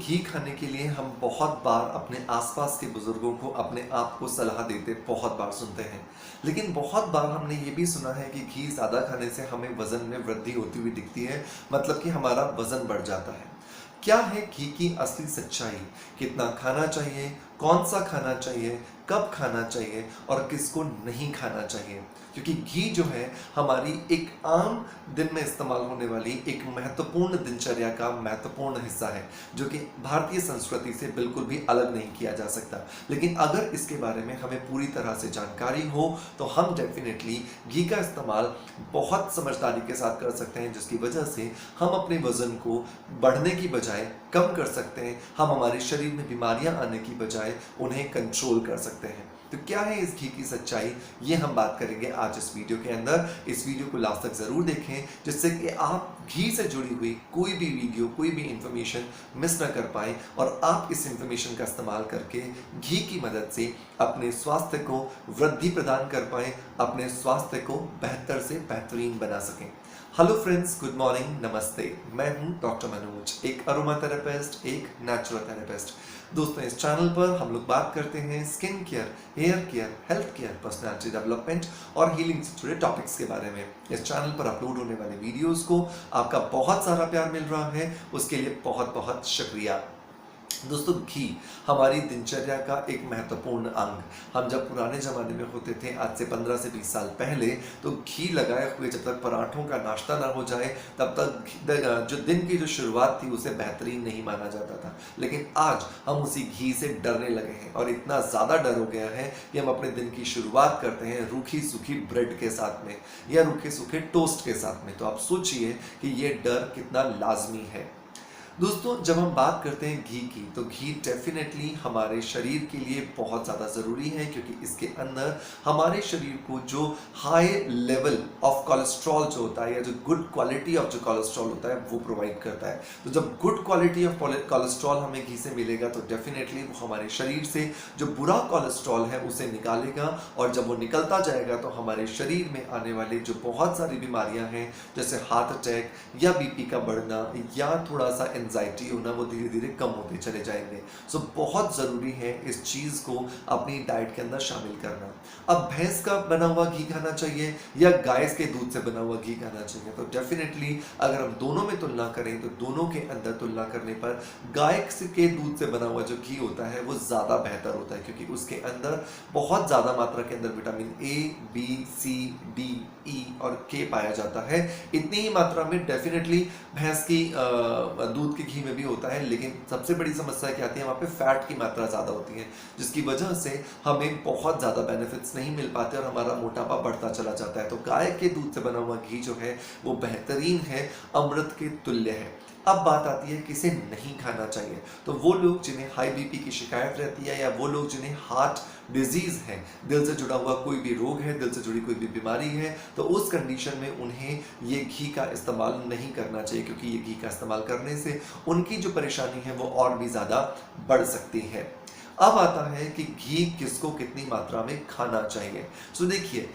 घी खाने के लिए हम बहुत बार अपने आसपास के बुजुर्गों को अपने आप को सलाह देते बहुत बार सुनते हैं। लेकिन बहुत बार हमने ये भी सुना है कि घी ज़्यादा खाने से हमें वज़न में वृद्धि होती हुई दिखती है, मतलब कि हमारा वज़न बढ़ जाता है। क्या है घी की असली सच्चाई? कितना खाना चाहिए? कौन सा खाना चाहिए? कब खाना चाहिए? और किसको नहीं खाना चाहिए? क्योंकि घी जो है हमारी एक आम दिन में इस्तेमाल होने वाली एक महत्वपूर्ण दिनचर्या का महत्वपूर्ण हिस्सा है, जो कि भारतीय संस्कृति से बिल्कुल भी अलग नहीं किया जा सकता। लेकिन अगर इसके बारे में हमें पूरी तरह से जानकारी हो तो हम डेफिनेटली घी का इस्तेमाल बहुत समझदारी के साथ कर सकते हैं, जिसकी वजह से हम अपने वजन को बढ़ने की बजाय कम कर सकते हैं। हम हमारे शरीर में बीमारियां आने की बजाय उन्हें कंट्रोल कर सकते हैं। तो क्या है इस घी की सच्चाई, ये हम बात करेंगे आज इस वीडियो के अंदर। इस वीडियो को लास्ट तक जरूर देखें, जिससे कि आप घी से जुड़ी हुई कोई भी वीडियो, कोई भी इंफॉर्मेशन मिस ना कर पाए और आप इस इंफॉर्मेशन का इस्तेमाल करके घी की मदद से अपने स्वास्थ्य को वृद्धि प्रदान कर पाए, अपने स्वास्थ्य को बेहतर से बेहतरीन बना सकें। हेलो फ्रेंड्स, गुड मॉर्निंग, नमस्ते। मैं हूं डॉक्टर मनोज, एक अरोमा थेरेपिस्ट, एक नेचुरल थेरेपिस्ट। दोस्तों, इस चैनल पर हम लोग बात करते हैं skin care, hair care, health care, personality development और हीलिंग से जुड़े टॉपिक्स के बारे में। इस चैनल पर अपलोड होने वाले वीडियोस को आपका बहुत सारा प्यार मिल रहा है, उसके लिए बहुत बहुत शुक्रिया। दोस्तों, घी हमारी दिनचर्या का एक महत्वपूर्ण अंग। हम जब पुराने ज़माने में होते थे, आज से 15 से 20 साल पहले, तो घी लगाए हुए जब तक पराठों का नाश्ता ना हो जाए तब तक जो दिन की जो शुरुआत थी उसे बेहतरीन नहीं माना जाता था। लेकिन आज हम उसी घी से डरने लगे हैं और इतना ज़्यादा डर हो गया है कि हम अपने दिन की शुरुआत करते हैं रूखी सूखी ब्रेड के साथ में या रूखे सूखे टोस्ट के साथ में। तो आप सोचिए कि ये डर कितना लाजमी है। दोस्तों, जब हम बात करते हैं घी की, तो घी डेफिनेटली हमारे शरीर के लिए बहुत ज़्यादा ज़रूरी है, क्योंकि इसके अंदर हमारे शरीर को जो हाई लेवल ऑफ कोलेस्ट्रॉल जो होता है या जो गुड क्वालिटी ऑफ जो कोलेस्ट्रॉल होता है वो प्रोवाइड करता है। तो जब गुड क्वालिटी ऑफ कोलेस्ट्रॉल हमें घी से मिलेगा तो डेफिनेटली वो हमारे शरीर से जो बुरा कोलेस्ट्रॉल है उसे निकालेगा, और जब वो निकलता जाएगा तो हमारे शरीर में आने वाले जो बहुत सारी बीमारियां हैं, जैसे हार्ट अटैक या बीपी का बढ़ना या थोड़ा सा एंजाइटी होना, वो धीरे धीरे कम होते चले जाएंगे। सो बहुत ज़रूरी है इस चीज़ को अपनी डाइट के अंदर शामिल करना। अब भैंस का बना हुआ घी खाना चाहिए या गाय के दूध से बना हुआ घी खाना चाहिए? तो डेफिनेटली अगर हम दोनों में तुलना करें तो दोनों के अंदर तुलना करने पर गाय के दूध से बना हुआ जो घी होता है वो ज़्यादा बेहतर होता है, क्योंकि उसके अंदर बहुत ज़्यादा मात्रा के अंदर vitamin A, B, C, D, E और के पाया जाता है। इतनी ही मात्रा में डेफिनेटली भैंस की दूध के घी में भी होता है, लेकिन सबसे बड़ी समस्या क्या आती है, वहाँ पे फैट की मात्रा ज़्यादा होती है, जिसकी वजह से हमें बहुत ज़्यादा बेनिफिट्स नहीं मिल पाते और हमारा मोटापा बढ़ता चला जाता है। तो गाय के दूध से बना हुआ घी जो है वो बेहतरीन है, अमृत के तुल्य है। अब बात आती है किसे नहीं खाना चाहिए। तो वो लोग जिन्हें हाई बीपी की शिकायत रहती है, या वो लोग जिन्हें हार्ट डिजीज़ है, दिल से जुड़ा हुआ कोई भी रोग है, दिल से जुड़ी कोई भी बीमारी है, तो उस कंडीशन में उन्हें ये घी का इस्तेमाल नहीं करना चाहिए, क्योंकि ये घी का इस्तेमाल करने से उनकी जो परेशानी है वो और भी ज़्यादा बढ़ सकती है। अब आता है कि घी किसको कितनी मात्रा में खाना चाहिए। सो देखिए,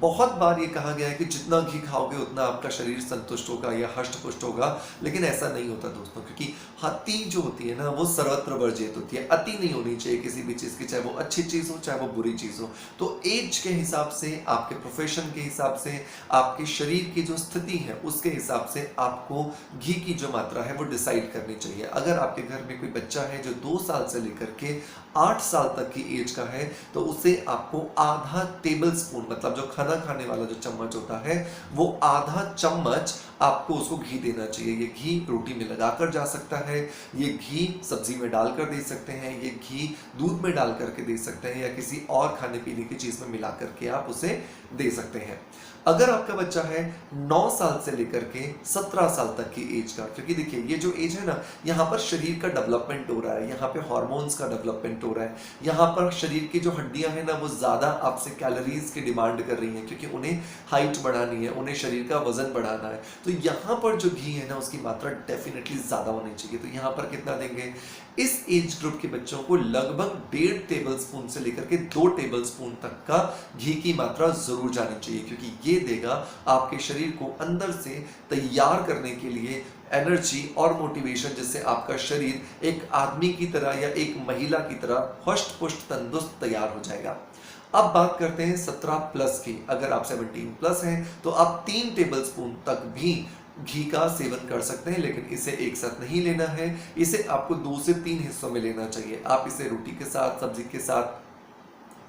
बहुत बार ये कहा गया है कि जितना घी खाओगे उतना आपका शरीर संतुष्ट होगा या हष्ट-पुष्ट होगा, लेकिन ऐसा नहीं होता दोस्तों, क्योंकि अति जो होती है ना वो सर्वत्र वर्जित होती है। अति नहीं होनी चाहिए किसी भी चीज़ की, चाहे वो अच्छी चीज़ हो चाहे वो बुरी चीज़ हो। तो एज के हिसाब से, आपके प्रोफेशन के हिसाब से, आपके शरीर की जो स्थिति है उसके हिसाब से आपको घी की जो मात्रा है वो डिसाइड करनी चाहिए। अगर आपके घर में कोई बच्चा है जो 2 साल से लेकर के 8 साल तक की एज का है, तो उसे आपको आधा टेबल स्पून, मतलब जो खाना खाने वाला जो चम्मच होता है वो आधा चम्मच आपको उसको घी देना चाहिए। ये घी रोटी में लगाकर जा सकता है, ये घी सब्जी में डालकर दे सकते हैं, ये घी दूध में डाल करके दे सकते हैं, या किसी और खाने पीने की चीज़ में मिला करके आप उसे दे सकते हैं। अगर आपका बच्चा है 9 साल से लेकर के 17 साल तक की एज का, क्योंकि देखिए ये जो एज है ना, यहाँ पर शरीर का डेवलपमेंट हो रहा है, यहाँ पे हार्मोन्स का डेवलपमेंट हो रहा है, यहाँ पर शरीर की जो हड्डियां हैं ना वो ज़्यादा आपसे कैलोरीज की डिमांड कर रही हैं, क्योंकि उन्हें हाइट बढ़ानी है, उन्हें शरीर का वजन बढ़ाना है। तो यहाँ पर जो घी है ना उसकी मात्रा डेफिनेटली ज़्यादा होनी चाहिए। तो यहाँ पर कितना देंगे? इस एज ग्रुप के बच्चों को लगभग 1.5 टेबल स्पून से लेकर के 2 टेबल स्पून तक का घी की मात्रा जरूर जानी चाहिए, क्योंकि ये देगा आपके शरीर को अंदर से तैयार करने के लिए एनर्जी और मोटिवेशन, जिससे आपका शरीर एक आदमी की तरह या एक महिला की तरह हष्ट पुष्ट तंदुरुस्त तैयार हो जाएगा। अब बात करते हैं 17 प्लस की। अगर आप 17 प्लस हैं तो आप 3 टेबल स्पून तक भी घी का सेवन कर सकते हैं, लेकिन इसे एक साथ नहीं लेना है। इसे आपको 2 से 3 हिस्सों में लेना चाहिए। आप इसे रोटी के साथ, सब्जी के साथ,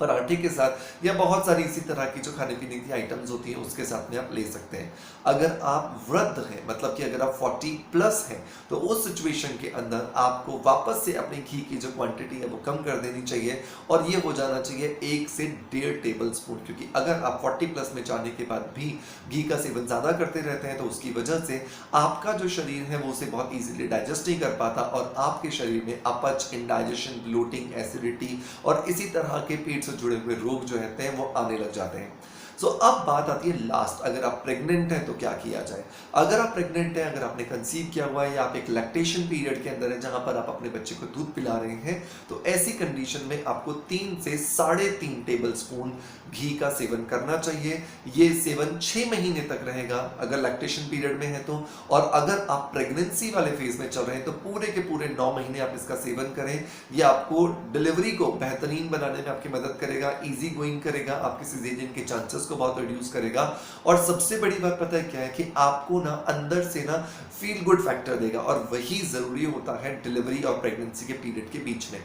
पराठे के साथ या बहुत सारी इसी तरह की जो खाने पीने की आइटम्स होती हैं उसके साथ में आप ले सकते हैं। अगर आप वृद्ध हैं, मतलब कि अगर आप 40 प्लस हैं, तो उस सिचुएशन के अंदर आपको वापस से अपने घी की जो क्वांटिटी है वो कम कर देनी चाहिए और ये हो जाना चाहिए 1 से 1.5 टेबल स्पून। क्योंकि अगर आप 40 प्लस में जाने के बाद भी घी का सेवन ज़्यादा करते रहते हैं तो उसकी वजह से आपका जो शरीर है वो उसे बहुत ईजिली डाइजेस्ट नहीं कर पाता और आपके शरीर में अपच, इंडाइजेशन, ब्लोटिंग, एसिडिटी और इसी तरह के पेट से जुड़े हुए रोग जो रहते हैं वो आने लग जाते हैं। सो अब बात आती है लास्ट, अगर आप प्रेग्नेंट हैं तो क्या किया जाए। अगर आप प्रेग्नेंट हैं, अगर आपने कंसीव किया हुआ है या आप एक लैक्टेशन पीरियड के अंदर है जहां पर आप अपने बच्चे को दूध पिला रहे हैं, तो ऐसी कंडीशन में आपको 3 से 3.5 टेबल स्पून घी का सेवन करना चाहिए। ये सेवन 6 महीने तक रहेगा अगर लैक्टेशन पीरियड में है तो, और अगर आप प्रेगनेंसी वाले फेज में चल रहे हैं तो पूरे के पूरे 9 महीने आप इसका सेवन करें। ये आपको डिलीवरी को बेहतरीन बनाने में आपकी मदद करेगा, इजी गोइंग करेगा, आपके सिजेरियन के चांसेस को बहुत रिड्यूस करेगा और सबसे बड़ी बात पता है क्या है कि आपको ना अंदर से ना फील गुड फैक्टर देगा और वही जरूरी होता है डिलीवरी और प्रेगनेंसी के पीरियड के बीच में।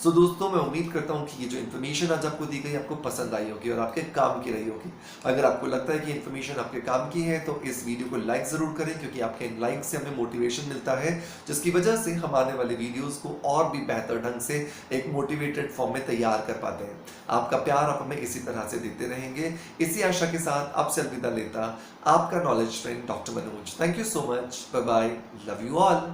सो दोस्तों, मैं उम्मीद करता हूं कि ये जो इन्फॉर्मेशन आज आपको दी गई आपको पसंद आई होगी और आपके काम की रही होगी। अगर आपको लगता है कि इन्फॉर्मेशन आपके काम की है तो इस वीडियो को लाइक जरूर करें, क्योंकि आपके इन लाइक से हमें मोटिवेशन मिलता है, जिसकी वजह से हम आने वाले वीडियोस को और भी बेहतर ढंग से एक मोटिवेटेड फॉर्म में तैयार कर पाते हैं। आपका प्यार आप हमें इसी तरह से देते रहेंगे। इसी आशा के साथ आपसे अलविदा लेता आपका knowledge friend doctor Manoj. Thank you so much. Bye bye. Love you all.